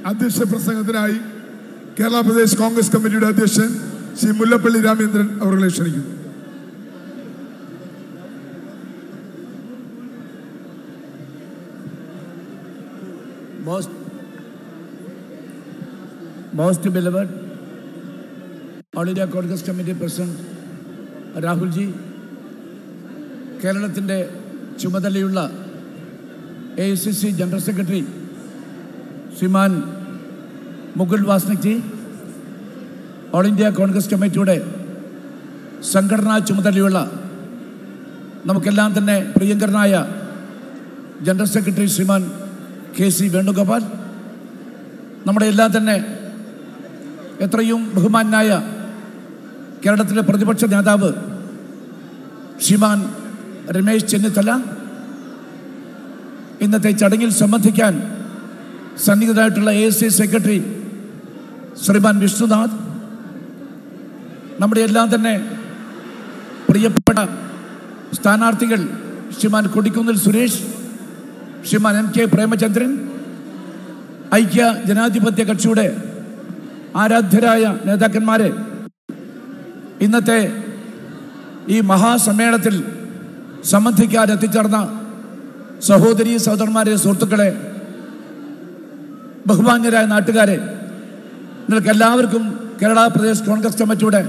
അധ്യക്ഷ പ്രസംഗത്തിനായി കേരള പ്രദേശ് കോൺഗ്രസ് കമ്മിറ്റിയുടെ അധ്യക്ഷൻ ശ്രീ മുല്ലപ്പള്ളി രാമചന്ദ്രൻ അവരെ ക്ഷണിക്കുന്നു. Most beloved All India Congress Committee President Rahul Ji, കേരളത്തിൻ്റെ ചുമതലയുള്ള AICC general secretary Shriman Mukul Wasnik ji, all India Congress കമ്മിറ്റിയുടെ സംഘടനാ ചുമതലയുള്ള നമുക്കെല്ലാം തന്നെ പ്രിയങ്കരനായ general secretary Shriman KC Venugopal, നമ്മുടെ എല്ലാം തന്നെ എത്രയും ബഹുമാനായ കേരളത്തിലെ പ്രതിപക്ഷ നേതാവ് ശ്രീമാൻ രമേശ് ചെന്നിത്തല, ഇന്നത്തെ ചടങ്ങിൽ സംബന്ധിക്കാൻ സന്നിഹിതരായിട്ടുള്ള AICC സെക്രട്ടറി ശ്രീമാൻ വിഷ്ണുനാഥ്, നമ്മുടെ എല്ലാം തന്നെ പ്രിയപ്പെട്ട സ്ഥാനാർത്ഥികൾ ശ്രീമാൻ കൊടിക്കുന്നിൽ സുരേഷ്, ശ്രീമാൻ MK പ്രേമചന്ദ്രൻ, ഐക്യ ജനാധിപത്യ കക്ഷിയുടെ ആരാധ്യരായ നേതാക്കന്മാരെ, ഇന്നത്തെ ഈ മഹാസമ്മേളനത്തിൽ സംബന്ധിക്കാൻ എത്തിച്ചേർന്ന സഹോദരീ സഹോദരന്മാരെ, സുഹൃത്തുക്കളെ, ബഹുമാന്യരായ നാട്ടുകാരെ, നിങ്ങൾക്ക് എല്ലാവർക്കും കേരള പ്രദേശ് കോൺഗ്രസ് കമ്മിറ്റിയുടെ